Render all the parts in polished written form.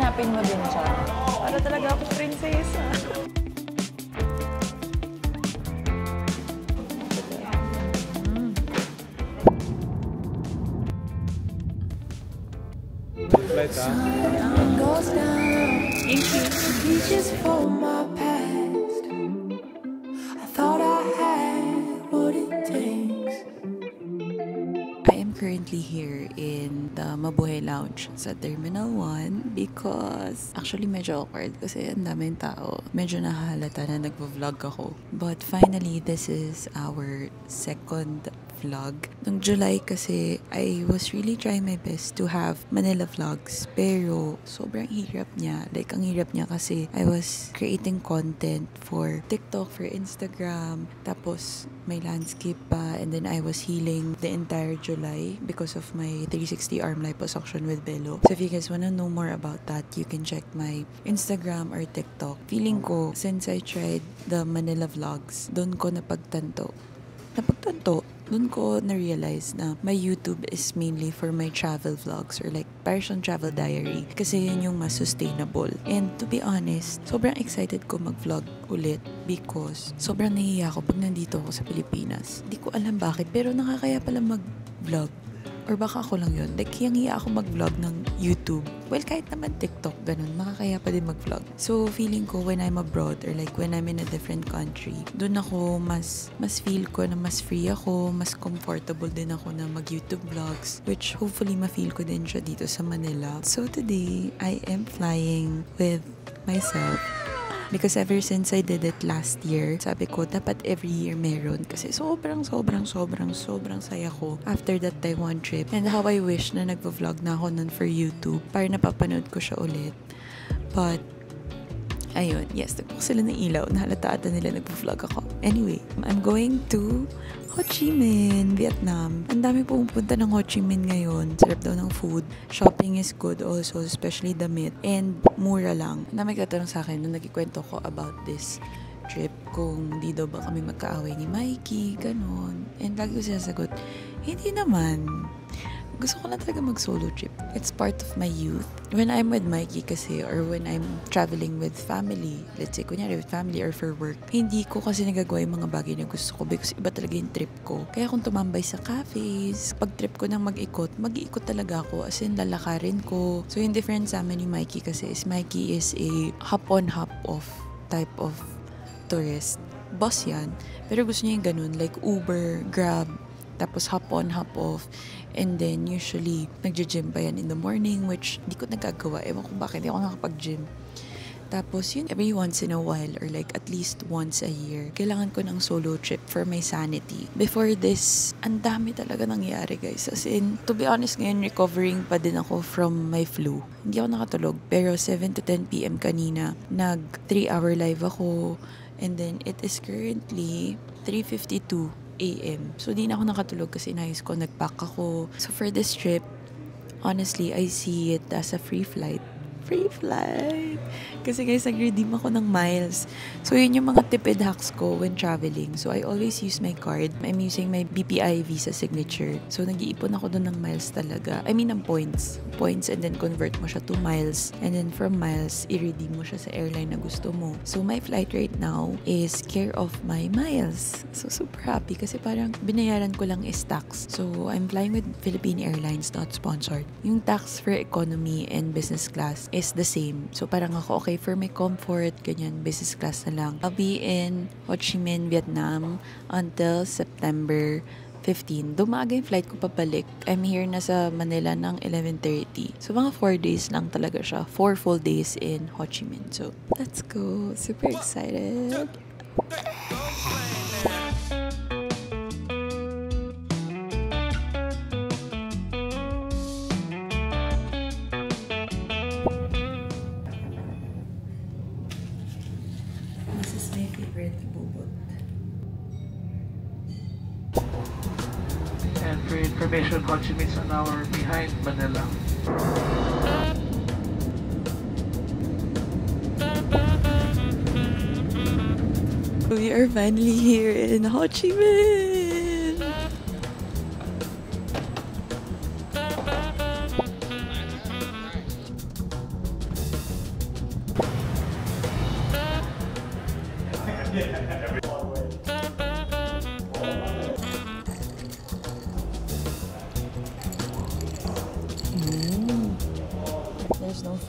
Hanapin mo din siya. Para talaga ako prinsesa. Flight, ah. Thank you. Reaches for my past. I thought I had what it takes. I am currently here in the Mabuhay Lounge sa Terminal 1 because actually medyo awkward kasi ang daming tao. Medyo nahahalata na nagvo-vlog ako. But finally, this is our second vlog. Nung July kasi, I was really trying my best to have Manila vlogs. Pero, sobrang hirap niya. Like, ang hirap niya kasi I was creating content for TikTok, for Instagram. Tapos, may landscape pa. And then, I was healing the entire July because of my 360 arm liposuction with Bello. So, if you guys wanna know more about that, you can check my Instagram or TikTok. Feeling ko, since I tried the Manila vlogs, doon ko napagtanto, doon ko na-realize na my YouTube is mainly for my travel vlogs or like parang travel diary kasi yun yung mas sustainable. And to be honest, sobrang excited ko mag-vlog ulit because sobrang nahihiya ako pag nandito ako sa Pilipinas. Hindi ko alam bakit pero nakakaya pala mag-vlog. Or baka ako lang yun. Like, hiyang-hiya ako mag-vlog ng YouTube. Well, kahit naman TikTok, ganun. Makakaya pa din mag-vlog. So, feeling ko when I'm abroad or like when I'm in a different country, dun ako mas feel ko na mas free ako, mas comfortable din ako na mag-YouTube vlogs, which hopefully ma-feel ko din siya dito sa Manila. So, today, I am flying with myself. Because ever since I did it last year, sabi ko, dapat every year meron. Kasi sobrang saya ko after that Taiwan trip. And how I wish na nagvo-vlog na ako nun for YouTube para napapanood ko siya ulit. But, ayun, yes, nagbukas sila ng ilaw. Nahalata ata nila nagvo-vlog ako. Anyway, I'm going to Ho Chi Minh, Vietnam. Ang dami pumupunta ng Ho Chi Minh ngayon. Sarap daw ng food. Shopping is good also, especially damit. And mura lang. Na may katanong sa akin nung nagkikwento ko about this trip kung di daw ba kami magkaaway ni Mikey, ganon. And lagi ko sinasagot, hindi naman. Gusto ko lang talaga mag-solo trip. It's part of my youth. When I'm with Mikey kasi or when I'm traveling with family, let's say, kunyari with family or for work, hindi ko kasi nagagawa yung mga bagay na gusto ko because iba talaga yung trip ko. Kaya kung tumambay sa cafes, pag trip ko nang mag-ikot talaga ako as in lalakarin ko. So yung difference sa amin ni Mikey kasi is Mikey is a hop-on, hop-off type of tourist. Boss yan. Pero gusto niya yung ganun, like Uber, Grab, tapos hop on, hop off. And then, usually, nagja-gym pa yan in the morning, which di ko nagagawa. Ewan ko bakit, di ako nakapag-gym. Tapos, yun, every once in a while, or like at least once a year, kailangan ko ng solo trip for my sanity. Before this, ang dami talaga nangyari, guys. As in, to be honest, ngayon, recovering pa din ako from my flu. Hindi ako nakatulog. Pero 7 to 10 p.m. kanina, nag 3-hour live ako. And then, it is currently 3:52 a.m. So, di na ako nakatulog kasi inayos ko, nagpack ako. So, for this trip, honestly, I see it as a free flight. Free flight! Kasi guys, nag-redeem ako ng miles. So, yun yung mga tipid hacks ko when traveling. So, I always use my card. I'm using my BPI Visa signature. So, nag-iipon ako dun ng miles talaga. I mean, ng points. Points and then convert mo siya to miles. And then from miles, i-redeem mo siya sa airline na gusto mo. So, my flight right now is care of my miles. So, super happy kasi parang binayaran ko lang is tax. So, I'm flying with Philippine Airlines, not sponsored. Yung tax for economy and business class is the same. So, parang ako, okay, for my comfort, ganyan, business class na lang. I'll be in Ho Chi Minh, Vietnam until September 15. Dumaga yung flight ko pabalik. I'm here na sa Manila ng 11:30. So, mga 4 days lang talaga siya. 4 full days in Ho Chi Minh. So, let's go. Super excited. This is my favorite bubot. And for information, Ho Chi Minh is an hour behind Manila. We are finally here in Ho Chi Minh.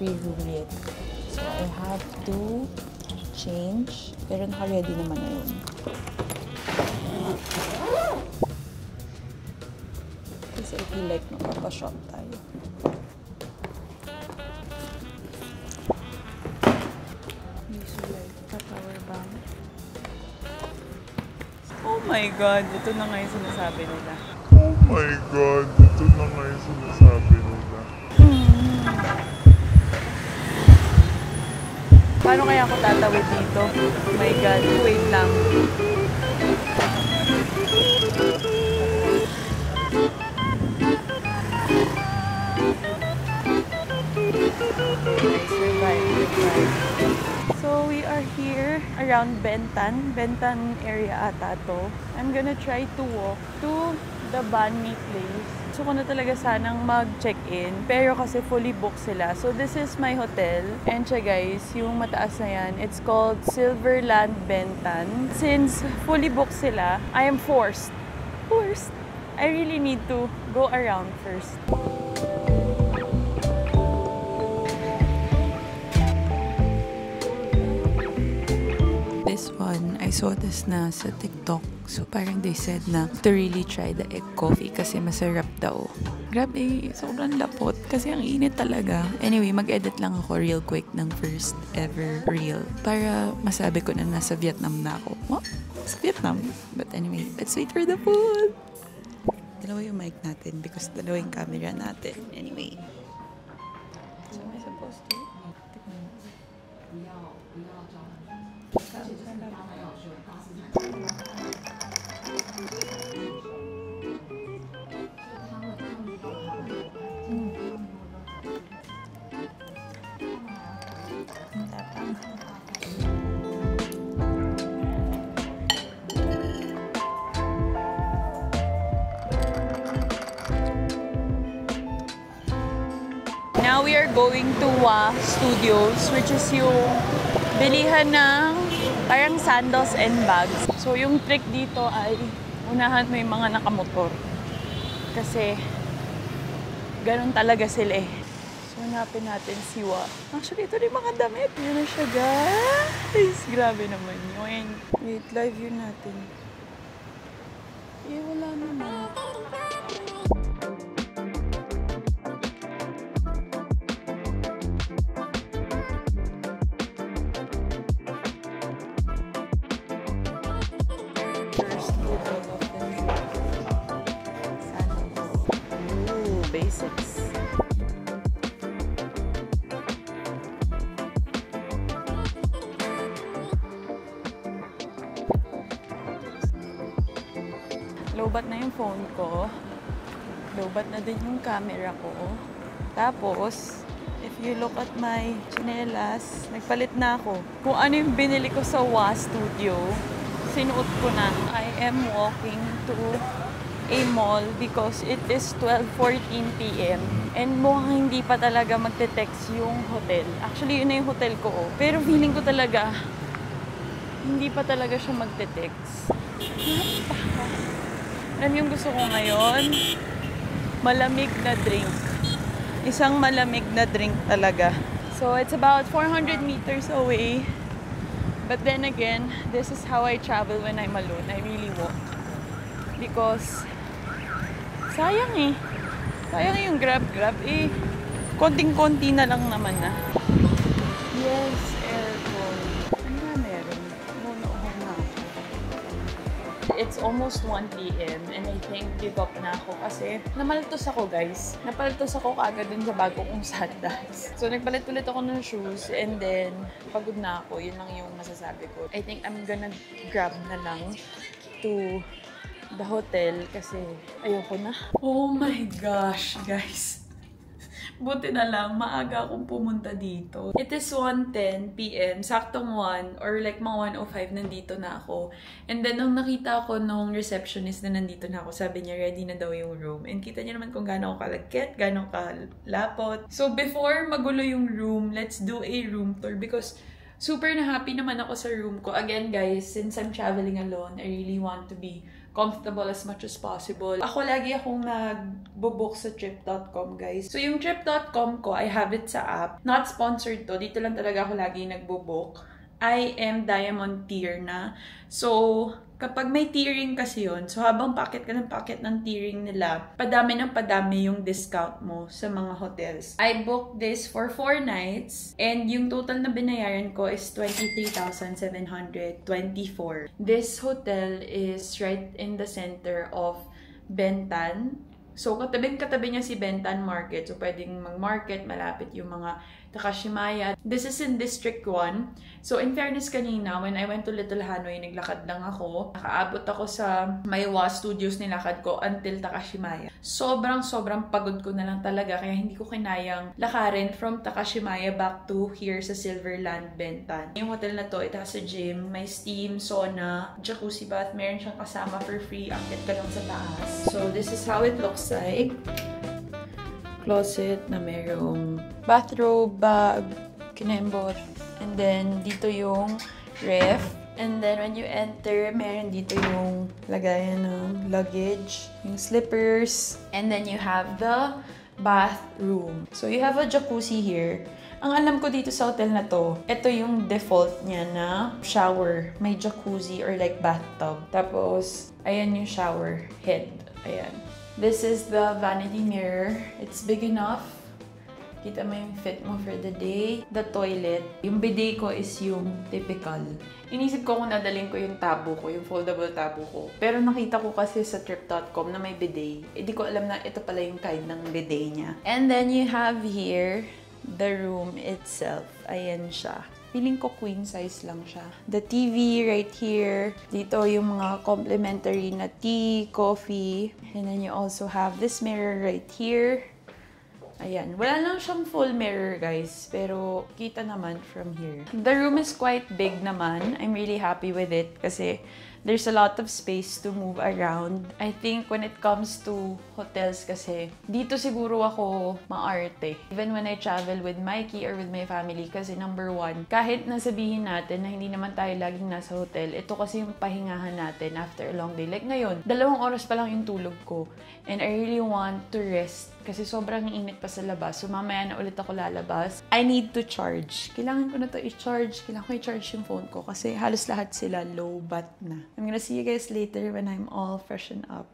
free room yet. So I have to change. Pero naka-ready naman na yun. Kasi I feel like magpapashop tayo. Oh my God, ito na nga yung sinasabi nila. Oh my God, ito na nga yung sinasabi nila. Paano kaya ako tatawid dito? Oh my God, wait lang. I survived. So we are here around Bentan area ata to. I'm gonna try to walk to the Banmi place. Gusto ko na talaga sanang mag-check-in, pero kasi fully booked sila. So this is my hotel. And siya guys, yung mataas na yan, it's called Silverland Bentan. Since fully booked sila, I am forced. I really need to go around first. This one, I saw this na sa TikTok. So parang they said na to really try the egg coffee kasi masarap daw. Grabe, sobrang lapot kasi ang init talaga. Anyway, mag-edit lang ako real quick ng first ever reel para masabi ko na nasa Vietnam na ako. What? Sa Vietnam? But anyway, let's wait for the food. Dalawa yung mic natin because dalawa yung camera natin. Anyway. So am I supposed to? Now we are going to WA Studios, which is yung bilihan ng parang sandals and bags. So yung trick dito ay unahan mo yung mga nakamotor. Kasi ganun talaga sila eh. So hanapin natin si WA. Actually, ito rin mga damit. Yan na siya guys. Grabe naman yun. Wait, live yun natin. Eh, wala naman. Basics. Lowbat na yung phone ko. Lowbat na din yung camera ko. Tapos, if you look at my chinelas, nagpalit na ako. Kung ano yung binili ko sa WA Studio, sinuot ko na. I am walking to a mall because it is 12:14 p.m. And mukhang hindi pa talaga magte-text yung hotel. Actually, yun na yung hotel ko. Oh. Pero feeling ko talaga, hindi pa talaga siya magte-text. Alam yung gusto ko ngayon? Malamig na drink. Isang malamig na drink talaga. So, it's about 400 meters away. But then again, this is how I travel when I'm alone. I really walk. Because sayang eh. Sayang yung grab eh. Konting-konti na lang naman na. Yes, aircon. Ano na meron? Nauuhaw na ako. It's almost 1 p.m. and I think give up na ako kasi namaltos ako guys. Napaltos ako kaagad dun sa bago kong sandals. So nagpalit-ulit ako ng shoes and then pagod na ako. Yun lang yung masasabi ko. I think I'm gonna grab na lang to the hotel kasi ayoko na. Oh my gosh, guys. Buti na lang, maaga akong pumunta dito. It is 1:10 p.m. Saktong 1 or like mga 1:05 nandito na ako. And then nung nakita ko nung receptionist na nandito na ako, sabi niya ready na daw yung room. And kita niya naman kung gaano ako kalagkit, gaano kalapot. So before magulo yung room, let's do a room tour because super na happy naman ako sa room ko. Again guys, since I'm traveling alone, I really want to be comfortable as much as possible. Ako lagi akong nagbo-book sa trip.com, guys. So yung trip.com ko, I have it sa app. Not sponsored to. Dito lang talaga ako lagi nagbo-book. I am Diamond tier na. So, kapag may tiering kasi yun, so habang packet ka ng packet ng tiering nila, padami ng padami yung discount mo sa mga hotels. I booked this for 4 nights and yung total na binayaran ko is 23,724. This hotel is right in the center of Bentan. So, katabi niya si Bentan Market. So, pwedeng mag-market, malapit yung mga Takashimaya. This is in District 1. So, in fairness kanina, when I went to Little Hanoi, naglakad lang ako. Nakaabot ako sa Maiwa Studios, nilakad ko until Takashimaya. Sobrang pagod ko na lang talaga. Kaya hindi ko kinayang lakarin from Takashimaya back to here sa Silverland, Bentan. Yung hotel na to, it has a gym, may steam, sauna, jacuzzi bath. Meron siyang kasama for free. Akit ka lang sa taas. So, this is how it looks like. Closet na merong bathrobe, bag, kinembot. And then, dito yung ref. And then, when you enter, meron dito yung lagayan ng luggage, yung slippers. And then, you have the bathroom. So, you have a jacuzzi here. Ang alam ko dito sa hotel na to, ito yung default niya na shower. May jacuzzi or like bathtub. Tapos, ayan yung shower head. Ayan. This is the vanity mirror. It's big enough. Kita mo yung fit mo for the day. The toilet. Yung bidet ko is yung typical. Inisip ko kung nadalhin ko yung tabo ko, yung foldable tabo ko. Pero nakita ko kasi sa trip.com na may bidet. Hindi ko alam na ito pala yung kind ng bidet niya. And then you have here the room itself. Ayan siya. Feeling ko queen size lang siya. The TV right here. Dito yung mga complimentary na tea, coffee. And then you also have this mirror right here. Ayan. Wala lang siyang full mirror, guys. Pero kita naman from here. The room is quite big naman. I'm really happy with it kasi there's a lot of space to move around. I think when it comes to hotels kasi, dito siguro ako maarte. Even when I travel with Mikey or with my family kasi number one, kahit nasabihin natin na hindi naman tayo laging nasa hotel, ito kasi yung pahingahan natin after a long day. Like ngayon, 2 oras pa lang yung tulog ko. And I really want to rest kasi sobrang init pa sa labas. So mamaya na ulit ako lalabas. I need to charge. Kailangan ko na to i-charge. Kailangan ko i-charge yung phone ko kasi halos lahat sila low bat na. I'm gonna see you guys later when I'm all freshened up.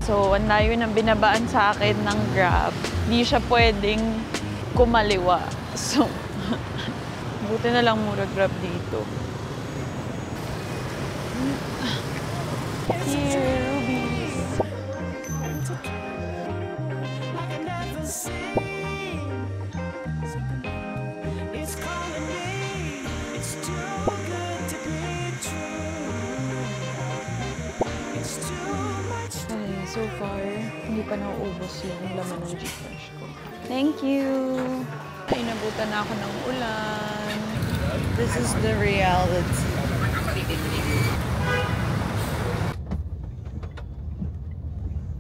So, ang layo ng binabaan sa akin ng Grab. Di siya pwedeng kumaliwa. So, buti na lang mura Grab dito. Here, Ruby. So far, hindi pa nauubos yung laman ng Gcash ko. Thank you! Inabutan na ako ng ulan. This is the reality.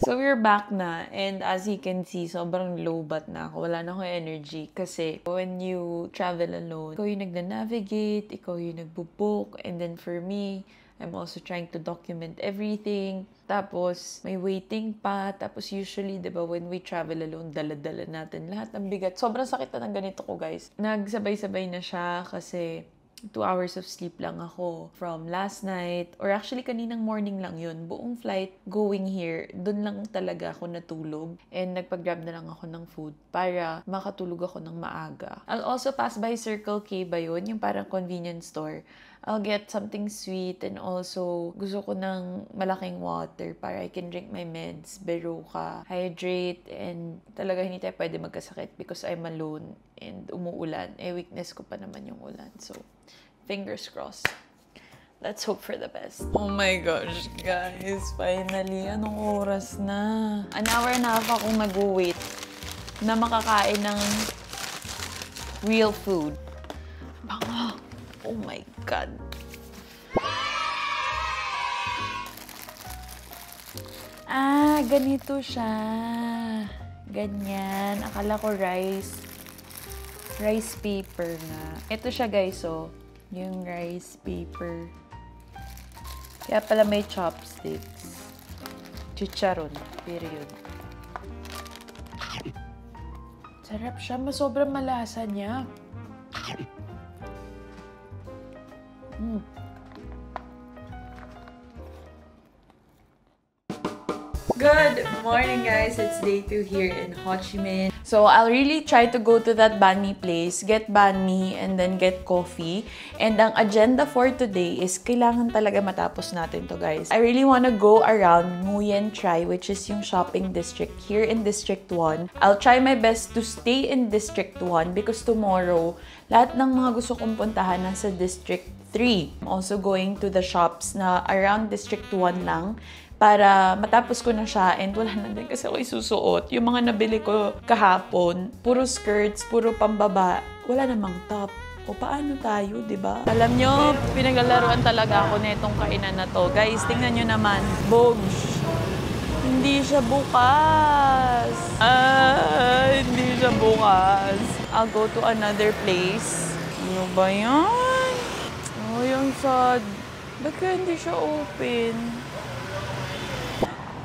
So, we're back na. And as you can see, sobrang low bat na ako. Wala na akong energy. Kasi when you travel alone, ikaw yung nagna-navigate, ikaw yung nagbo-book. And then for me, I'm also trying to document everything. Tapos, may waiting pa. Tapos, usually, di ba, when we travel alone, dala-dala natin lahat ng bigat. Sobrang sakit na ng ganito ko, guys. Nagsabay-sabay na siya kasi 2 hours of sleep lang ako from last night. Or actually, kaninang morning lang yun. Buong flight going here, dun lang talaga ako natulog. And nagpag-grab na lang ako ng food para makatulog ako ng maaga. I'll also pass by Circle K ba yun? Yung parang convenience store. I'll get something sweet and also gusto ko ng malaking water para I can drink my meds, Berocca, hydrate, and talaga hindi tayo pwede magkasakit because I'm alone and umuulan. Weakness ko pa naman yung ulan. So, fingers crossed. Let's hope for the best. Oh my gosh, guys. Finally, anong oras na? An hour and a half akong nag-wait na makakain ng real food. Bango! Oh my God. Ah, ganito siya. Ganyan. Akala ko rice paper nga. Ito siya, guys, oh. yung rice paper. Kaya pala may chopsticks. Chicharon, period. Sarap siya, sobrang malasa niya. Good morning, guys! It's day 2 here in Ho Chi Minh. So, I'll really try to go to that banh mi place, get banh mi, and then get coffee. And ang agenda for today is kailangan talaga matapos natin to, guys. I really wanna go around Nguyen Trai, which is yung shopping district here in District 1. I'll try my best to stay in District 1 because tomorrow, lahat ng mga gusto kong puntahan nasa District 3. I'm also going to the shops na around District 1 lang para matapos ko na siya and wala na din kasi ako isusuot. Yung mga nabili ko kahapon, puro skirts, puro pambaba, wala namang top. O paano tayo, di ba? Alam nyo, pinaglalaruan talaga ako na itong kainan na to. Guys, tingnan nyo naman. Bogs. Hindi siya bukas. Hindi siya bukas. I'll go to another place. Ano ba yan? Oh, yung sad. Ba't kaya hindi siya open?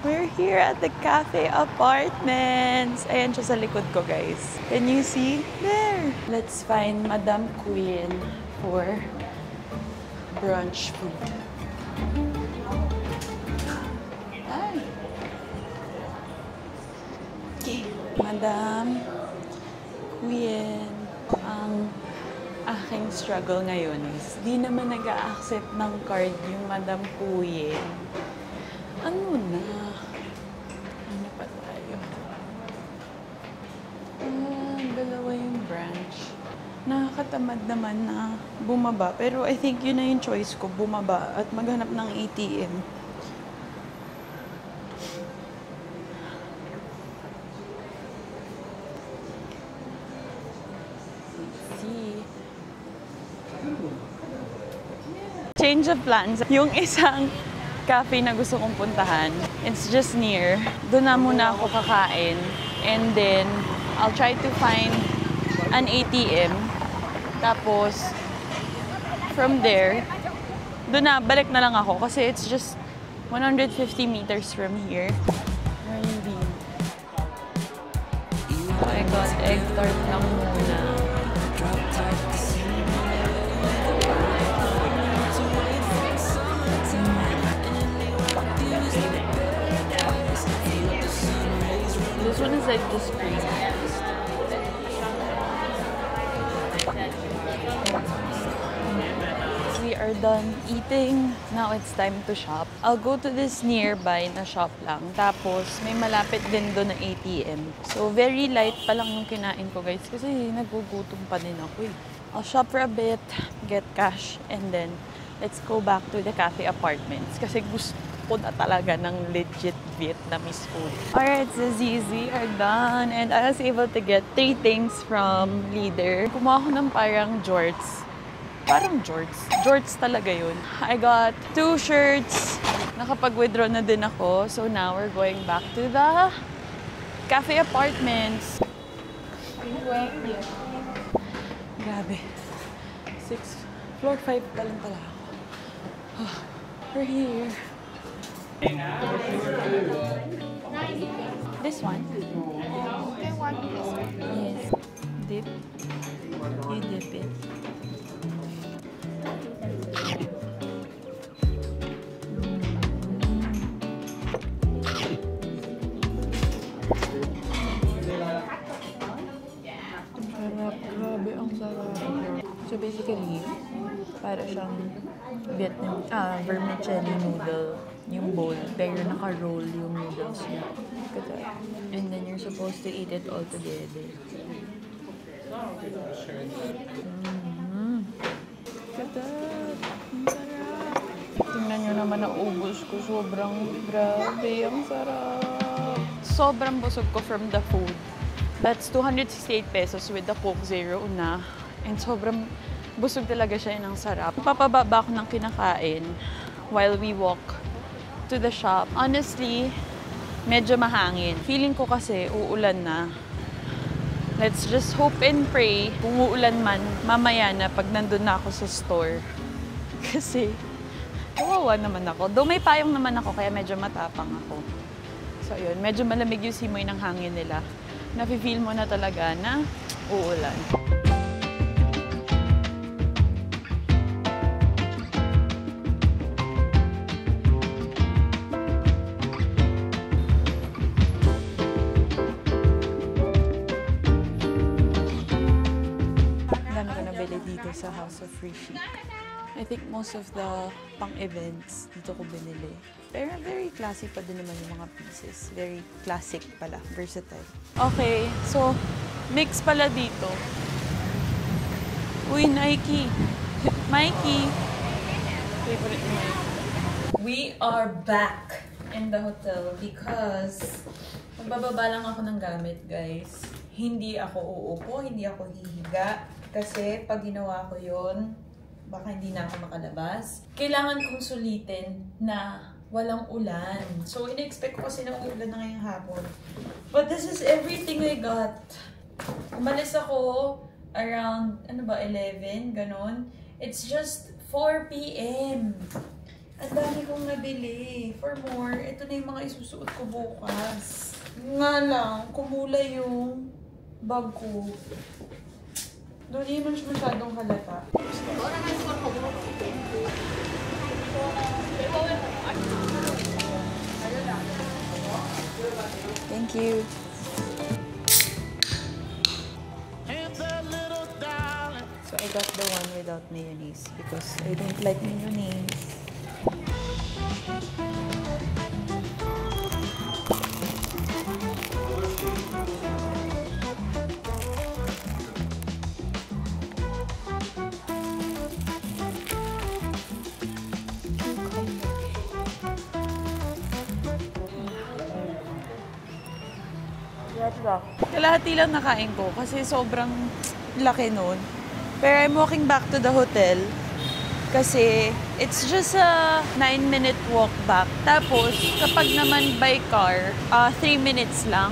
We're here at the Cafe Apartments. Ayan siya sa likod ko, guys. Can you see? There! Let's find Madame Queen for brunch food. Ay! Okay. Madame Queen. Ang aking struggle ngayon is di naman nag-a-accept ng card yung Madame Queen. Ano na? Ano pa tayo? Dalawa yung branch. Nakakatamad naman na bumaba. Pero I think yun na yung choice ko. Bumaba at maghanap ng ATM. Let's see. Change of plans. Yung isang cafe na gusto kong puntahan. It's just near. Doon na muna ako kakain. And then, I'll try to find an ATM. Tapos, from there, doon na, balik na lang ako. Kasi it's just 150 meters from here. Really. So, I got egg tart lang muna. This one is like this green. We are done eating. Now it's time to shop. I'll go to this nearby na shop lang. Tapos may malapit din doon na ATM. So very light pa lang yung kinain ko, guys. Kasi nagugutom pa din ako eh. I'll shop for a bit, get cash, and then let's go back to the Cafe Apartments. Kasi gusto ko na talaga ng legit Vietnamese food. Alright, so ZZ are done. And I was able to get 3 things from Leader. Kumuha ko ng parang jorts. Parang jorts. Jorts talaga yun. I got 2 shirts. Nakapag-withdraw na din ako. So now we're going back to the Cafe Apartments. Grabe. 6, floor 5 pa lang pala ako. We're here. This one? Yes. Dip. You dip it. Sarap. Grabe, ang sarap. So basically, para siyang vermicelli noodle, yung bowl, pero naka-roll yung noodles niya. And then you're supposed to eat it all together. Katat! Ang sarap! Tingnan nyo naman ang ubos ko. Sobrang grabe. Ang sarap! Sobrang busog ko from the food. That's 268 pesos with the Coke Zero na. And sobrang busog talaga siya ng sarap. Papababa ako ng kinakain while we walk to the shop. Honestly, medyo mahangin. Feeling ko kasi uulan na. Let's just hope and pray kung uulan man mamaya na pag nandun na ako sa store. Kasi kawawa naman ako. Though may payong naman ako kaya medyo matapang ako. So yun, medyo malamig yung simoy ng hangin nila. Nafe-feel mo na talaga na uulan. Dito sa House of Free Chic. I think most of the pang-events dito ko binili. Pero very classy pa din naman yung mga pieces. Very classic pala, versatile. Okay, so mix pala dito. Uy, Nike! Mikey! Favorite ni Mikey. We are back in the hotel because magbababa lang ako ng gamit, guys. Hindi ako uupo, hindi ako hihiga. Kasi pag ginawa ko yun, baka hindi na ako makalabas. Kailangan kong sulitin na walang ulan. So, in-expect ko kasi na ulan na ngayong hapon. But this is everything I got. Umalis ako around, 11, ganon. It's just 4 p.m. Ang dami kong nabili. For more, ito na yung mga isusuot ko bukas. Nga lang, kumulay yung bag ko. Doon hindi man siya masyadong halata. Thank you. So I got the one without mayonnaise because I don't like mayonnaise. Kalahati lang nakain ko kasi sobrang laki nun. Pero I'm walking back to the hotel kasi it's just a 9-minute walk back. Tapos, kapag naman by car, 3 minutes lang.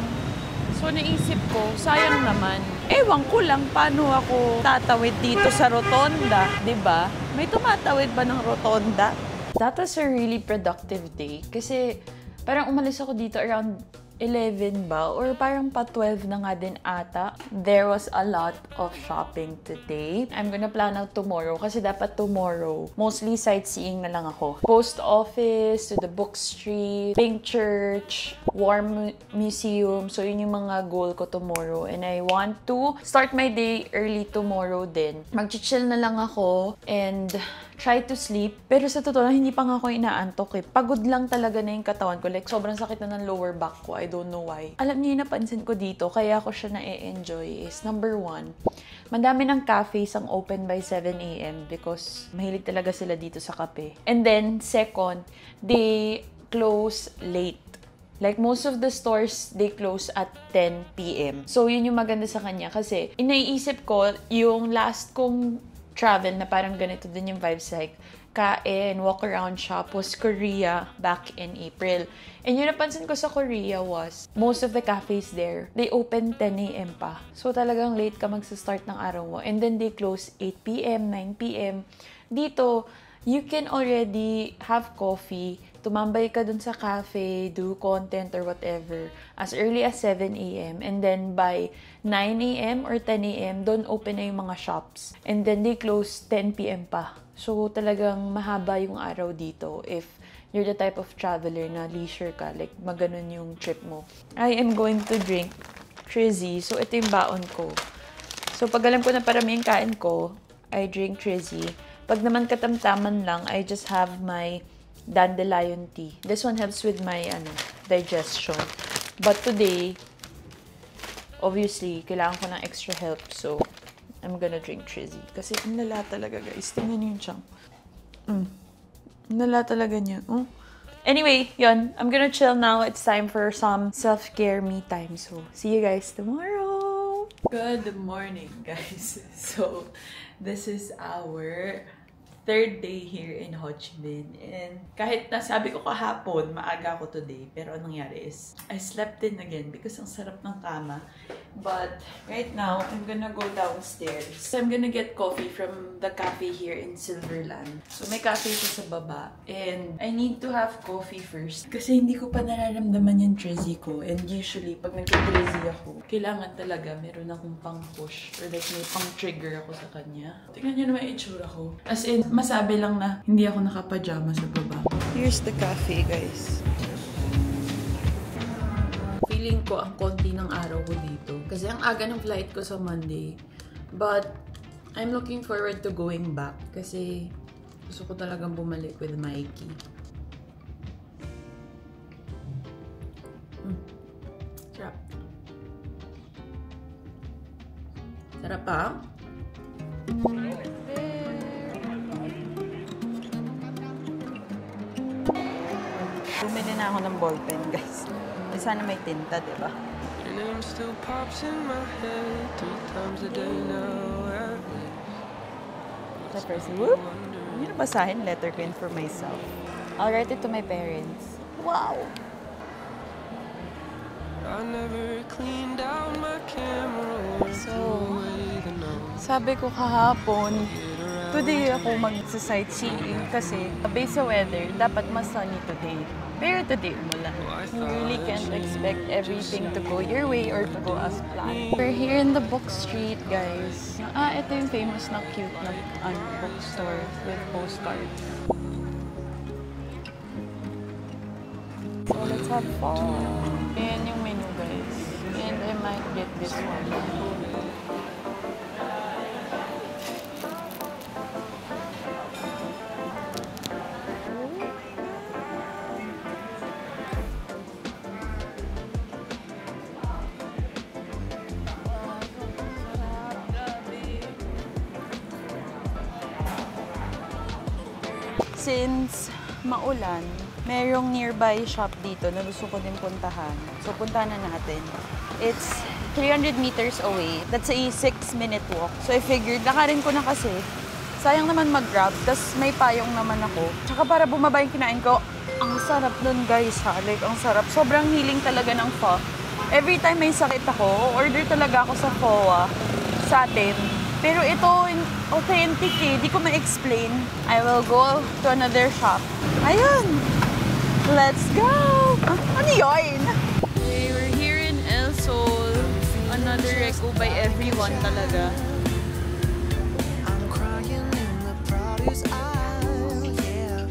So, naisip ko, sayang naman. Ewan ko lang paano ako tatawid dito sa rotonda, 'di ba? May tumatawid ba ng rotonda? That was a really productive day kasi parang umalis ako dito around 11 ba? Or parang pa 12 na nga din ata. There was a lot of shopping today. I'm gonna plan out tomorrow kasi dapat tomorrow, mostly sightseeing na lang ako. Post office, to the book street, Pink Church, War Museum. So yun yung mga goal ko tomorrow. And I want to start my day early tomorrow din. Mag-chill na lang ako and try to sleep. Pero sa totoo lang, hindi pa nga ako inaantok eh. Pagod lang talaga na yung katawan ko. Like, sobrang sakit na ng lower back ko. I don't know why. Alam niyo yung napansin ko dito, kaya ako siya na-enjoy is, number 1, madami ng cafes ang open by 7 a.m. because mahilig talaga sila dito sa kape. And then, second, they close late. Like, most of the stores, they close at 10 p.m. So, yun yung maganda sa kanya. Kasi, inaiisip ko, yung last kong travel na parang ganito din yung vibes, like kain, walk around shop was Korea back in April. And yung napansin ko sa Korea was, most of the cafes there, they open 10 a.m. pa. So talagang late ka magsa-start ng araw mo. And then they close 8 p.m., 9 p.m. Dito, you can already have coffee, tumambay ka dun sa cafe, do content or whatever, as early as 7 a.m. And then by 9 a.m. or 10 a.m., doon open na yung mga shops. And then they close 10 p.m. pa. So talagang mahaba yung araw dito if you're the type of traveler na leisure ka, like maganon yung trip mo. I am going to drink Trizzy. So ito yung baon ko. So pag alam ko na parami yung kain ko, I drink Trizzy. Pag naman katamtaman lang, I just have my dandelion tea. This one helps with my digestion. But today, obviously, kailangan ko ng extra help. So, I'm gonna drink Trizzy. Kasi ang lala talaga, guys. Tingnan niyo yung chunk. Ang lala talaga niya. Oh. Anyway, yun. I'm gonna chill now. It's time for some self-care me time. So, see you guys tomorrow. Good morning, guys. So, this is our third day here in Ho Chi Minh. And kahit nasabi ko kahapon, maaga ako today. Pero anong nangyari is, I slept in again because ang sarap ng kama. But right now, I'm gonna go downstairs. So I'm gonna get coffee from the cafe here in Silverland. So may cafe siya sa baba. And I need to have coffee first. Kasi hindi ko pa nararamdaman yung trizzy ko. And usually, pag nagka-trizzy ako, kailangan talaga meron akong pang-push. Or like may pang-trigger ako sa kanya. Tingnan nyo naman yung itsura ko. As in, masabi lang na hindi ako nakapajama sa baba. Here's the cafe, guys. Feeling ko ang konti ng araw ko dito. Kasi ang aga ng flight ko sa Monday. But, I'm looking forward to going back. Kasi gusto ko talagang bumalik with Mikey. Sarap. Sarap pa? Bumili na ako ng ballpen, guys. Sana may tinta, diba? Your name still pops in my head 3 times a day now. The first, whoop! Hindi na basahin, letter ko in for myself. I'll write it to my parents. Wow! I never cleaned out my camera. So, sabi ko kahapon, today ako mag-sightseeing kasi based sa weather, dapat mas sunny today. Pero today, umulan. You really can't expect everything to go your way or to go as planned. We're here in the book street, guys. Ito yung famous na cute na bookstore with postcards. So, let's have fun. Ayan yung menu, guys. And I might get this one. Since maulan, merong nearby shop dito na gusto ko din puntahan. So, puntahan na natin. It's 300 meters away. That's a 6-minute walk. So, I figured, lakarin ko na kasi. Sayang naman mag-grab, tas may payong naman ako. Tsaka para bumaba yung kinain ko, ang sarap nun, guys, ha? Like, ang sarap. Sobrang healing talaga ng pho. Every time may sakit ako, order talaga ako sa pho sa atin. Pero ito, authentic eh. Di ko ma-explain. I will go to another shop. Ayun! Let's go! Ano yun? Okay, we're here in El Sol. Another reco by everyone talaga. I'm crying in the produce aisle, yeah.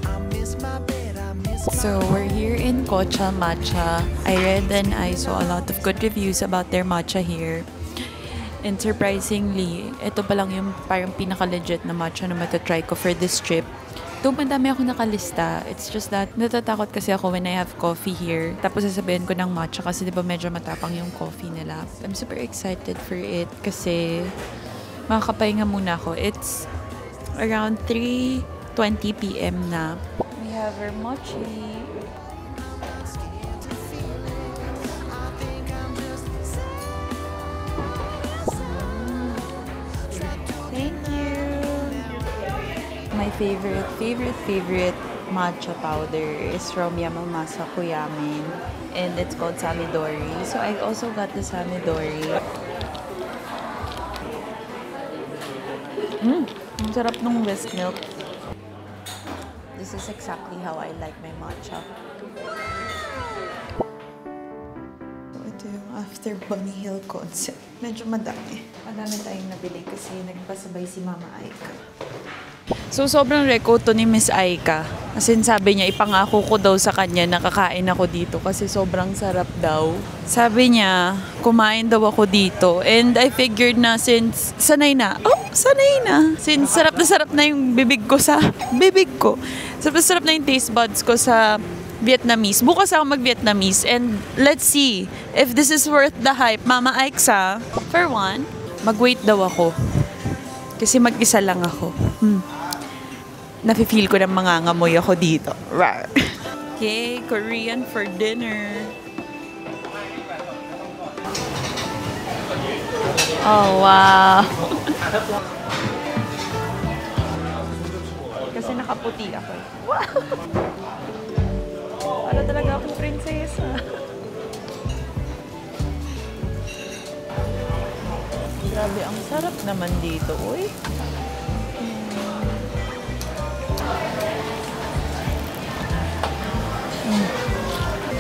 I miss my bed, I miss my So, we're here in Kocha Matcha. I read and I saw a lot of good reviews about their matcha here. And surprisingly, ito pa lang yung parang pinaka-legit na matcha na matatry ko for this trip. Though madami ako nakalista, it's just that natatakot kasi ako when I have coffee here. Tapos sasabihin ko ng matcha kasi di ba medyo matapang yung coffee nila. I'm super excited for it kasi makakapahinga muna ako. It's around 3:20 p.m. na. We have our mochi. Thank you. My favorite matcha powder is from Yamamasa Kuyamin. And it's called Samidori. So I also got the Samidori. Ang sarap nung whisk milk. This is exactly how I like my matcha. Ito yung after Bunny Hill concept. Medyo madami. Madami tayong nabili kasi nagpasabay si Mama Aika. So, sobrang reco to ni Miss Aika. As in, sabi niya, ipangako ko daw sa kanya na kakain ako dito kasi sobrang sarap daw. Sabi niya, kumain daw ako dito. And I figured na since sanay na. Since sarap na yung bibig ko sa bibig ko. Sarap na yung taste buds ko sa Vietnamese. Bukas ako mag-Vietnamese. And let's see if this is worth the hype. Mama Aiksa, for one, mag-wait daw ako. Kasi mag-isa lang ako. Nafe-feel ko na mangangamoy ako dito. Rawr. Okay, Korean for dinner. Oh, wow. Kasi nakaputi ako. Wow! Para talaga akong prinsesa. Grabe, ang sarap naman dito, uy.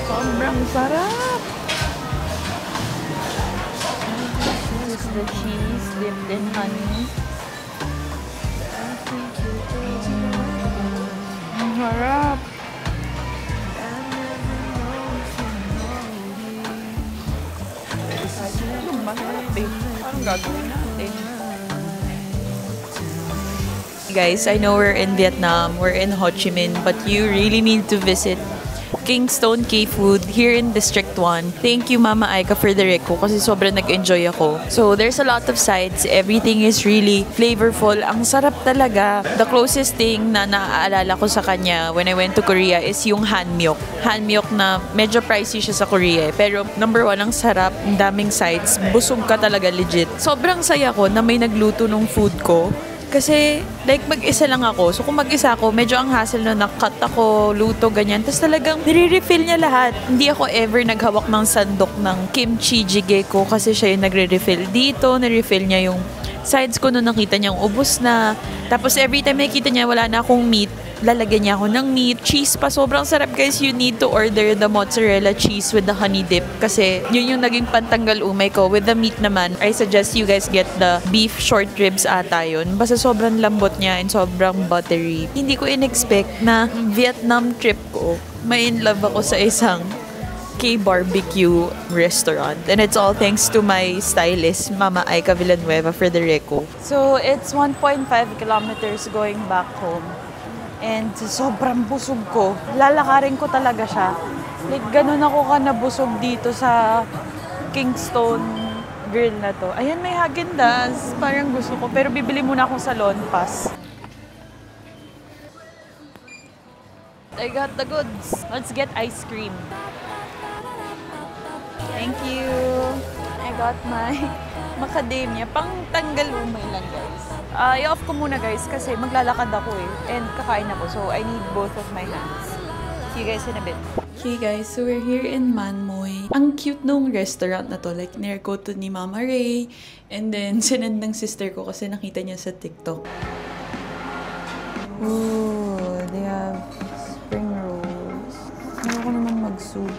Sobrang sarap! This is the cheese dipped in honey. Ang harap! Masarap eh. Parang gagawin natin. Guys, I know we're in Vietnam, we're in Ho Chi Minh, but you really need to visit Kingstone K-Food here in District 1. Thank you, Mama Aika, for the reco kasi sobrang nag-enjoy ako. So, there's a lot of sides. Everything is really flavorful. Ang sarap talaga. The closest thing na naaalala ko sa kanya when I went to Korea is yung hanmyeok. Hanmyeok na medyo pricey siya sa Korea. Pero, number 1, ang sarap. Ang daming sides. Busog ka talaga, legit. Sobrang saya ko na may nagluto ng food ko. Kasi, like, mag-isa lang ako. So, kung mag-isa ako, medyo ang hassle na nakat ako, luto, ganyan. Tapos talagang nire-refill niya lahat. Hindi ako ever naghawak ng sandok ng kimchi jjigae ko kasi siya yung nagre-refill dito. Nire-refill niya yung sides ko nung nakita niyang ubos na. Tapos, every time nakita niya wala na akong meat, lalagyan niya ako ng meat. Cheese pa. Sobrang sarap, guys. You need to order the mozzarella cheese with the honey dip. Kasi yun yung naging pantanggal umay ko. With the meat naman, I suggest you guys get the beef short ribs ata yun. Basta sobrang lambot niya and sobrang buttery. Hindi ko in-expect na Vietnam trip ko, may in love ako sa isang K-barbecue restaurant. And it's all thanks to my stylist, Mama Aika Villanueva, for the reco. So, it's 1.5 kilometers going back home. And sobrang busog ko. Lalakarin ko talaga siya. Like, ganun ako ka nabusog dito sa Kingstone Grill na to. Ayan, may Häagen-Dazs. Parang gusto ko. Pero bibili muna akong Salon Pass. I got the goods. Let's get ice cream. Thank you. I got my macadamia. Pang tanggal umay lang, guys. I-off ko muna, guys, kasi maglalakad ako eh. And kakain ako, so I need both of my hands. See you guys in a bit. Okay, guys, so we're here in Man Moi. Ang cute nung restaurant na to. Like, nire-ko to ni Mama Ray. And then, sinend ng sister ko kasi nakita niya sa TikTok. Oh, they have spring rolls. Ayoko naman mag-soup.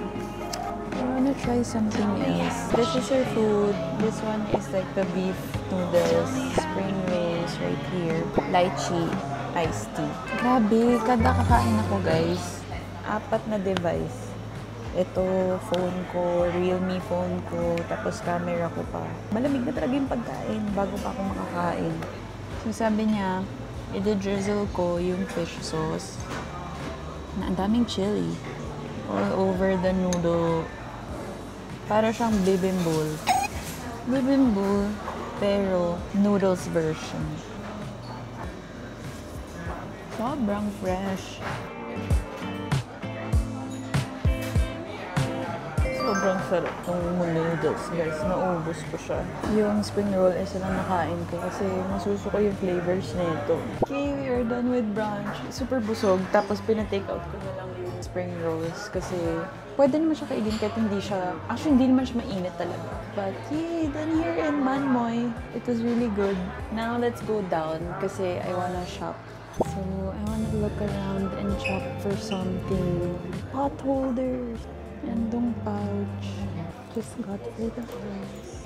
I wanna try something else. This is her food. This one is like the beef noodles, spring rolls right here. Lychee, iced tea. Grabe, kada kakain ako, guys. 4 na device. Ito, phone ko, Realme phone ko, tapos camera ko pa. Malamig na talaga yung pagkain bago pa ako makakain. So sabi niya, i-drizzle ko yung fish sauce na ang daming chili all over the noodle. Para siyang bibimbap. Bibimbap, pero noodles version. Sobrang fresh. Sobrang sarap ng noodles, guys. Naubos ko siya. Yung spring roll, isa lang nakain ko kasi nasusuko yung flavors nito. Okay, we are done with brunch. Super busog. Tapos pina-take out ko na lang yung spring rolls kasi pwede naman siya kainin kahit hindi siya, actually hindi naman siya mainit talaga. But yay, done here in Man Moi. It was really good. Now let's go down kasi I wanna shop. So I wanna look around and shop for something. Pot holders. And yung pouch. Just got for the house.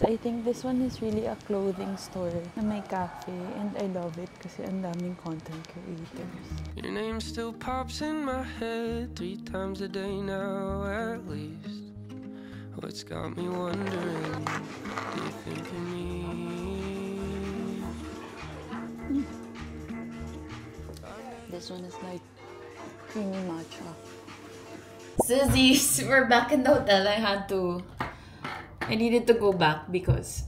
I think this one is really a clothing store na may cafe and I love it kasi ang daming content creators. Your name still pops in my head 3 times a day now at least. What's got me wondering, do you think of me? This one is like creamy matcha. Sissies, we're back in the hotel. I needed to go back because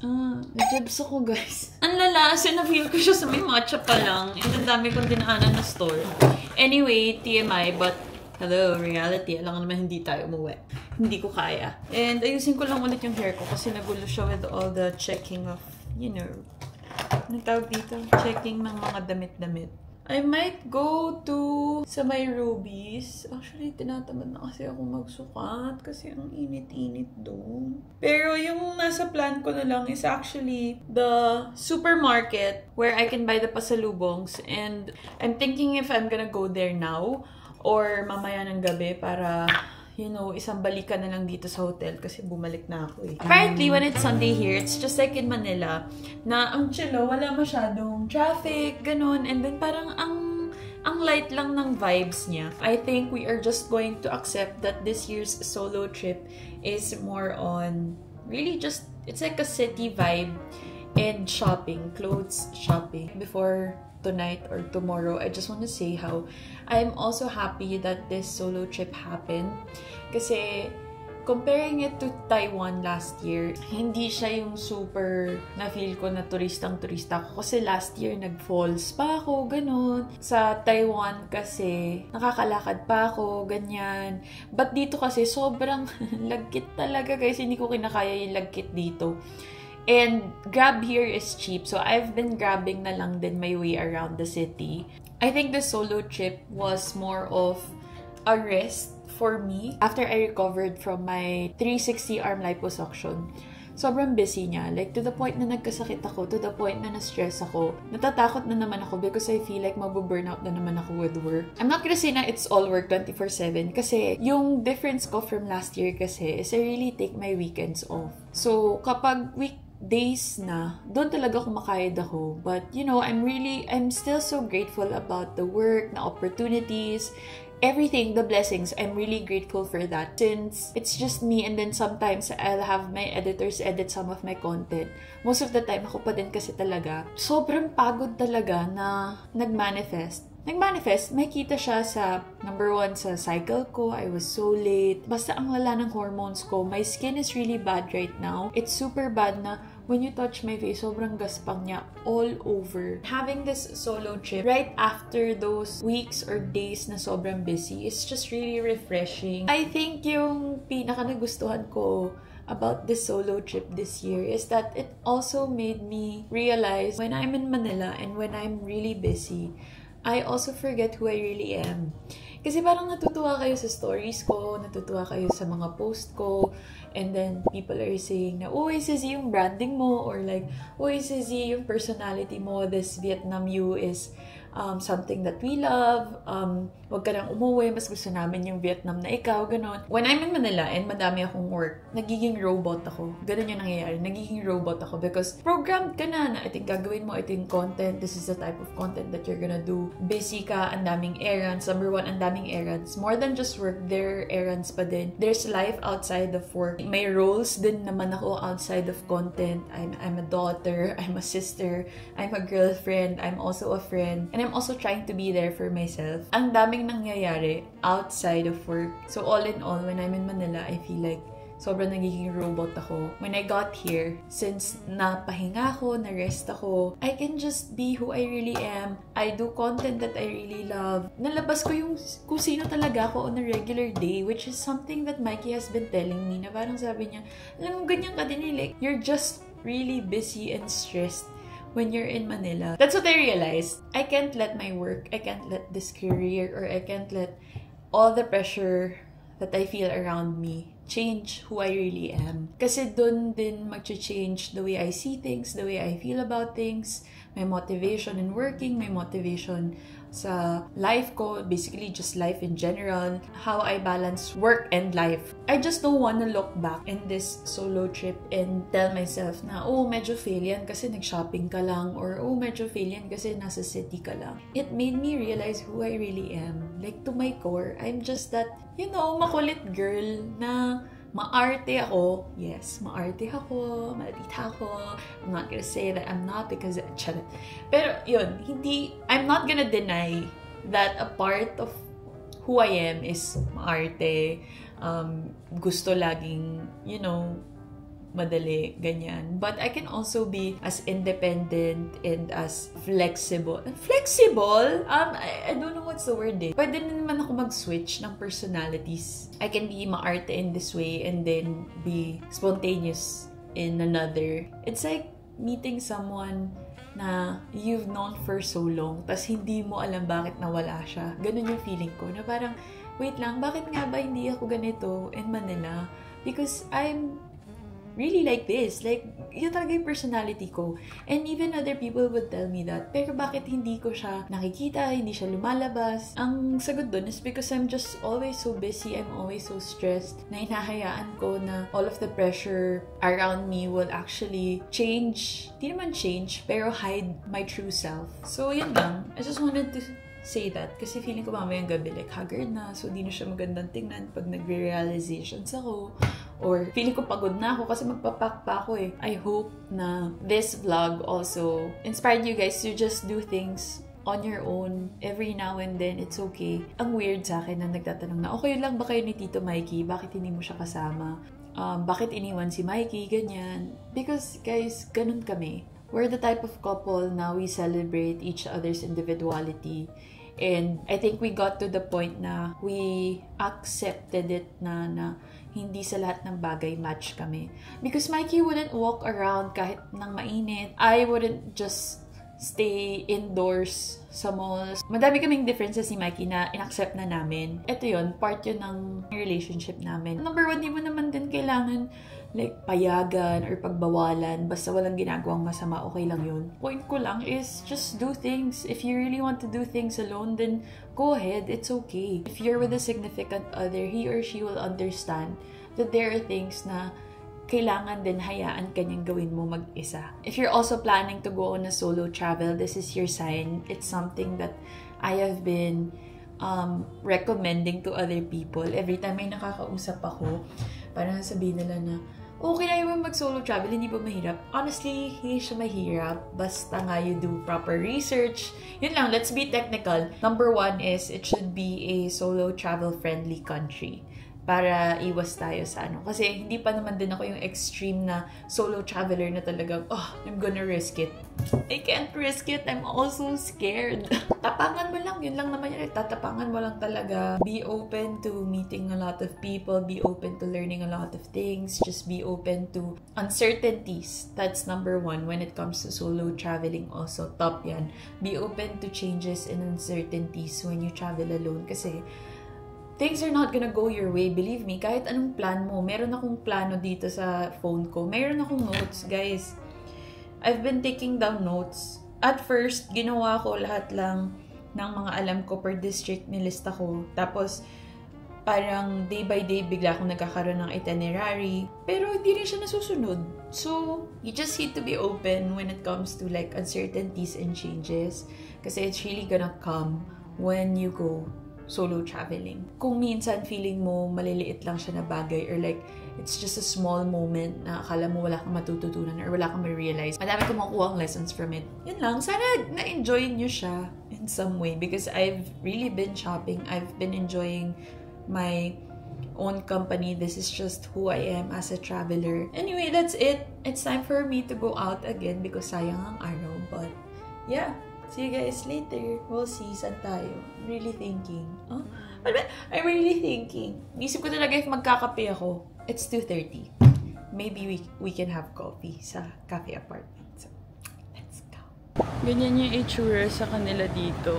nag-jibs ako, guys. Ang lala, na-feel ko siya sa may matcha pa lang. And ang dami kong dinaanan na store. Anyway, TMI, but Hello, reality. Alam nga naman hindi tayo umuwi. Hindi ko kaya. And ayusin ko lang ulit yung hair ko kasi nagulo siya with all the checking of, you know, anong tawag dito? Checking ng mga damit-damit. I might go to sa may Rubies. Actually, tinatamad na kasi ako magsukat kasi ang init-init doon. Pero yung nasa plan ko na lang is actually the supermarket where I can buy the pasalubongs. And I'm thinking if I'm gonna go there now or mamaya ng gabi para, you know, isang balikan na lang dito sa hotel kasi bumalik na ako eh. Apparently, when it's Sunday here, it's just like in Manila, na ang chillo, wala masyadong traffic, ganun. And then parang ang light lang ng vibes niya. I think we are just going to accept that this year's solo trip is more on really just, it's like a city vibe and shopping, clothes shopping. Before tonight or tomorrow, I just want to say how I'm also happy that this solo trip happened. Kasi comparing it to Taiwan last year, hindi siya yung super na-feel ko na turistang-turista ko. Kasi last year, nag-falls pa ako, ganun. Sa Taiwan kasi, nakakalakad pa ako, ganyan. But dito kasi, sobrang lagkit talaga guys. Hindi ko kinakaya yung lagkit dito. And Grab here is cheap. So I've been grabbing na lang din my way around the city. I think the solo trip was more of a rest for me after I recovered from my 360 arm liposuction. Sobrang busy niya. Like, to the point na nagkasakit ako, to the point na na-stress ako. Natatakot na naman ako because I feel like mabu-burnout na naman ako with work. I'm not gonna say na it's all work 24/7 kasi yung difference ko from last year kasi is I really take my weekends off. So, kapag weekdays na, doon talaga kumakayod ako. But, you know, I'm still so grateful about the work, na opportunities, everything, the blessings. I'm really grateful for that. Since it's just me and then sometimes I'll have my editors edit some of my content. Most of the time, ako pa din kasi talaga. Sobrang pagod talaga na nagmanifest, may kita siya sa, number 1, sa cycle ko. I was so late. Basta ang lala ng hormones ko. My skin is really bad right now. It's super bad na when you touch my face, sobrang gaspang niya all over. Having this solo trip right after those weeks or days na sobrang busy is just really refreshing. I think yung pinaka nagustuhan ko about this solo trip this year is that it also made me realize when I'm in Manila and when I'm really busy, I also forget who I really am. Kasi parang natutuwa kayo sa stories ko, natutuwa kayo sa mga post ko, and then people are saying na, uy, Sissy, yung branding mo, or like, uy, Sissy, yung personality mo, this Vietnam you is something that we love. Wag ka nang umuwi, mas gusto namin yung Vietnam na ikaw, ganon. When I'm in Manila and madami akong work, nagiging robot ako. Ganon yung nangyayari. Nagiging robot ako because programmed ka na ito yung gagawin mo, ito yung content, this is the type of content that you're gonna do. Busy ka, ang daming errands. Number 1, ang daming errands. More than just work, there are errands pa din. There's life outside of work. May roles din naman ako outside of content. I'm a daughter, I'm a sister, I'm a girlfriend, I'm also a friend, and I'm also trying to be there for myself. Ang daming nangyayari outside of work. So all in all, when I'm in Manila, I feel like sobrang nagiging robot ako. When I got here, since napahinga ako, na-rest ako, I can just be who I really am. I do content that I really love. Nalabas ko yung kung sino talaga ako on a regular day, which is something that Mikey has been telling me, na parang sabi niya, alam mo, ganyan ka din, like, you're just really busy and stressed when you're in Manila. That's what I realized. I can't let my work, I can't let this career, or I can't let all the pressure that I feel around me change who I really am. Kasi dun din mag-change the way I see things, the way I feel about things, my motivation in working, my motivation sa life ko, basically just life in general, how I balance work and life. I just don't want to look back in this solo trip and tell myself na, oh, medyo fail yan kasi nag-shopping ka lang, or oh, medyo fail yan kasi nasa city ka lang. It made me realize who I really am. Like, to my core, I'm just that, you know, makulit girl na maarte ako. Yes, maarte ako, malatita ako. I'm not gonna say that I'm not because, pero yun, I'm not gonna deny that a part of who I am is maarte. Gusto laging, you know, madali, ganyan. But I can also be as independent and as flexible. Flexible? I don't know what's the word eh. Pwede na naman ako mag-switch ng personalities. I can be maarte in this way and then be spontaneous in another. It's like meeting someone na you've known for so long, tas hindi mo alam bakit nawala siya. Ganun yung feeling ko, na parang, wait lang, bakit nga ba hindi ako ganito in Manila? Because I'm really like this. Like, yun talaga yung personality ko. And even other people would tell me that. Pero bakit hindi ko siya nakikita, hindi siya lumalabas? Ang sagot dun is because I'm just always so busy, I'm always so stressed, na hinahayaan ko na all of the pressure around me will actually change. Di naman change, pero hide my true self. So, yun lang. I just wanted to say that kasi feeling ko mamayang gabi like haggard na, so di na siya magandang tingnan pag nagre-realizations ako, or feeling ko pagod na ako kasi magpapak pa ako eh. I hope na this vlog also inspired you guys to just do things on your own every now and then. It's okay. Ang weird sa akin na nagtatanong na, okay lang ba kayo ni Tito Mikey? Bakit hindi mo siya kasama? Bakit iniwan si Mikey? Ganyan. Because guys, ganun kami. We're the type of couple na we celebrate each other's individuality. And I think we got to the point na we accepted it na hindi sa lahat ng bagay match kami. Because Mikey wouldn't walk around kahit nang mainit. I wouldn't just stay indoors sa malls. Madami kaming differences ni Mikey na inaccept na namin. Ito yun, part yun ng relationship namin. Number one, di mo naman din kailangan like payagan or pagbawalan. Basta walang ginagawang masama, okay lang yun. Point ko lang is just do things. If you really want to do things alone, then go ahead. It's okay. If you're with a significant other, he or she will understand that there are things na kailangan din hayaan kanyang gawin mo mag-isa. If you're also planning to go on a solo travel, this is your sign. It's something that I have been recommending to other people. Every time may nakakausap ako, parang sabihin nila na, okay na yung mag-solo travel, hindi ba mahirap? Honestly, hindi siya mahirap. Basta nga you do proper research. Yun lang, let's be technical. Number one is, it should be a solo travel-friendly country. Para iwas tayo sa ano. Kasi hindi pa naman din ako yung extreme na solo traveler na talagang, I'm gonna risk it. I can't risk it. I'm also scared. Tapangan mo lang. Yun lang naman yun. Tatapangan mo lang talaga. Be open to meeting a lot of people. Be open to learning a lot of things. Just be open to uncertainties. That's number one when it comes to solo traveling also. Top yan. Be open to changes and uncertainties when you travel alone. Kasi things are not gonna go your way. Believe me, kahit anong plan mo, meron akong plano dito sa phone ko. Meron akong notes, guys. I've been taking down notes. At first, ginawa ko lahat lang ng mga alam ko per district, nilista ko. Tapos, parang day by day, bigla akong nagkakaroon ng itinerary. Pero hindi rin siya nasusunod. So, you just need to be open when it comes to like uncertainties and changes. Kasi it's really gonna come when you go solo traveling. Kung minsan feeling mo maliliit lang siya na bagay or like it's just a small moment na akala mo wala kang matututunan or wala kang ma-realize, madami kang makuha ang lessons from it. Yun lang, sana na-enjoy nyo siya in some way because I've really been shopping. I've been enjoying my own company. This is just who I am as a traveler. Anyway, that's it. It's time for me to go out again because sayang ang araw. But yeah, see you guys later. We'll see. Saan tayo? I'm really thinking. I'm really thinking. Isip ko talaga if magkakape ako. It's 2:30. Maybe we can have coffee sa cafe apartment. So, let's go. Ganyan yung itsura sa kanila dito.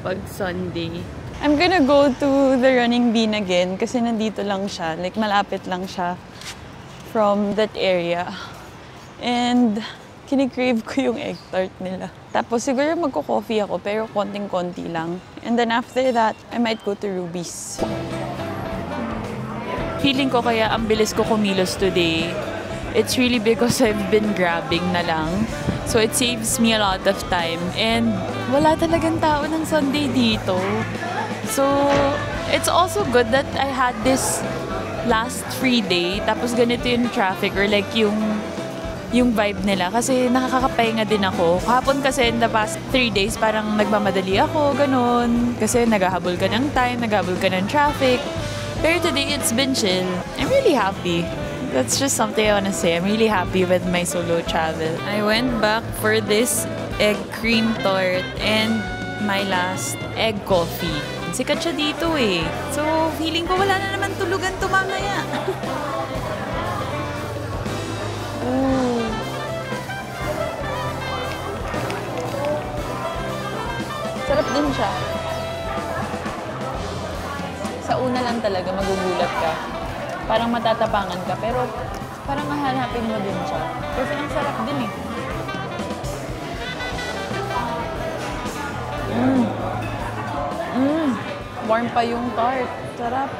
Pag Sunday. I'm gonna go to the Running Bean again kasi nandito lang siya. Like, malapit lang siya from that area. And kinikrave ko yung egg tart nila. Tapos siguro magko-coffee ako pero konting-konti lang. And then after that, I might go to Ruby's. Feeling ko kaya ang bilis ko kumilos today. It's really because I've been grabbing na lang. So it saves me a lot of time. And wala talagang tao ng Sunday dito. So it's also good that I had this last free day. Tapos ganito yung traffic or like yung vibe nila. Kasi nakakapahinga din ako. Kahapon kasi in the past 3 days, parang nagmamadali ako, ganun. Kasi naghahabol ka ng time, naghahabol ka ng traffic. Pero today, it's been chill. I'm really happy. That's just something I want to say. I'm really happy with my solo travel. I went back for this egg cream tart and my last egg coffee. Sikat siya dito eh. So, feeling ko wala na naman tulugan to mamaya. Ooh. Sarap din siya. Sa una lang talaga magugulat ka. Parang matatapangan ka, pero parang hahanapin mo din siya. Kasi ang sarap din eh. Warm pa yung tart. Sarap.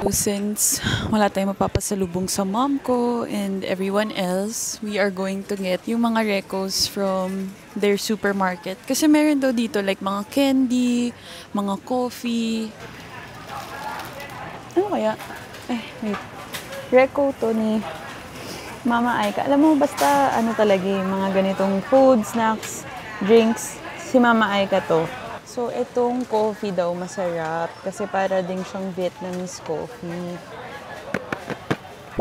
Since wala tayong mapapasalubong sa mom ko and everyone else, we are going to get yung mga recos from their supermarket. Kasi meron daw dito like mga candy, mga coffee. Ano kaya? Wait. Reco to ni Mama Aika. Alam mo, basta ano talaga mga ganitong food, snacks, drinks. Si Mama Aika to. So, itong coffee daw masarap kasi para din siyang Vietnamese coffee.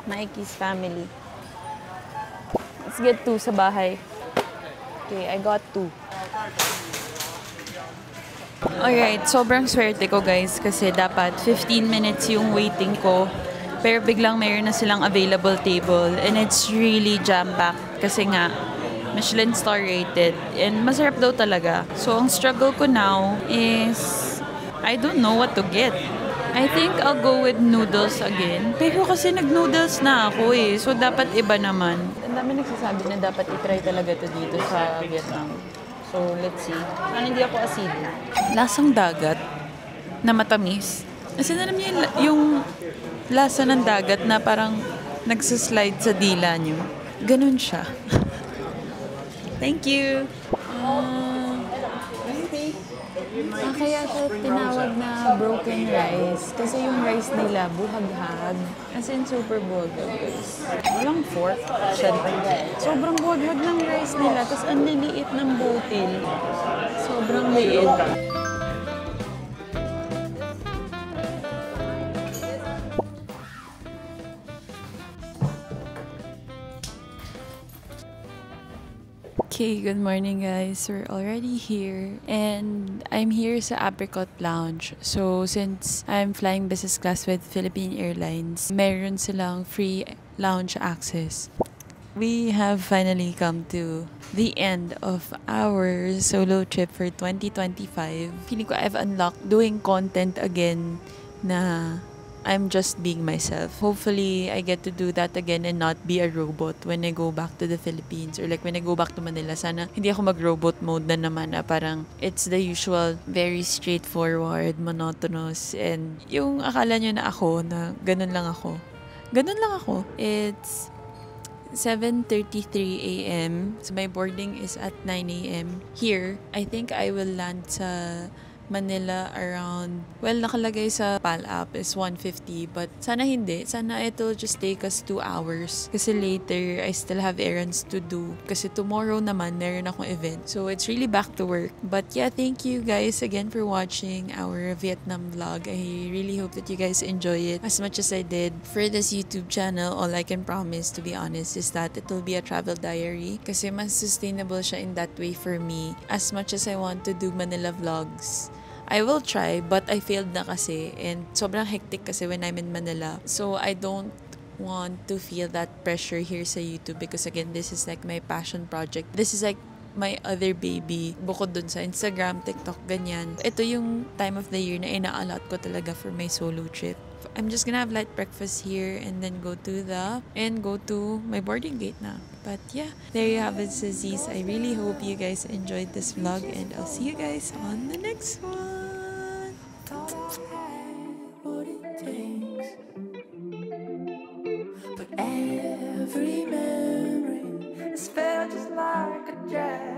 Mikey's family. Let's get 2 sa bahay. Okay, I got 2. Alright, sobrang swerte ko guys kasi dapat 15 minutes yung waiting ko. Pero biglang mayroon na silang available table and it's really jam-packed kasi nga Michelin star rated and masarap daw talaga. So, ang struggle ko now is I don't know what to get. I think I'll go with noodles again. Pero kasi nag-noodles na ako eh. So, dapat iba naman. Ang dami nagsasabi na dapat itry talaga to dito sa Vietnam. So, let's see. Sana hindi ako asid. Lasang dagat na matamis. Kasi alam niyo yung lasa ng dagat na parang nagsaslide sa dila niyo. Ganun siya. Thank you. Kaya siya tinawag na broken rice. Kasi yung rice nila, buhaghag. As in, super buhaghag, guys. Walang fork. Sobrang buhaghag ng rice nila. Tapos ang liliit ng botil. Sobrang liit. Okay, good morning guys. We're already here and I'm here sa Apricot Lounge. So since I'm flying business class with Philippine Airlines, meron silang free lounge access. We have finally come to the end of our solo trip for 2025. Feeling ko I've unlocked doing content again na I'm just being myself. Hopefully, I get to do that again and not be a robot when I go back to the Philippines or like when I go back to Manila. Sana hindi ako mag-robot mode na naman na parang it's the usual, very straightforward, monotonous, and yung akala nyo na ako, na ganun lang ako. Ganun lang ako. It's 7:33 a.m. So my boarding is at 9 a.m. Here, I think I will land sa Manila around, well, nakalagay sa PAL app is 1:50, but sana hindi. Sana it'll just take us 2 hours. Kasi later, I still have errands to do. Kasi tomorrow naman, meron akong event. So, it's really back to work. But yeah, thank you guys again for watching our Vietnam vlog. I really hope that you guys enjoy it as much as I did. For this YouTube channel, all I can promise, to be honest, is that it will be a travel diary. Kasi mas sustainable siya in that way for me. As much as I want to do Manila vlogs, I will try, but I failed na kasi. And sobrang hectic kasi when I'm in Manila. So, I don't want to feel that pressure here sa YouTube because again, this is like my passion project. This is like my other baby. Bukod dun sa Instagram, TikTok, ganyan. Ito yung time of the year na ina-allot ko talaga for my solo trip. I'm just gonna have light breakfast here and then go to my boarding gate na. But yeah, there you have it, Sizzies. I really hope you guys enjoyed this vlog and I'll see you guys on the next one. Thought I had what it takes, but every memory is felt just like a drag.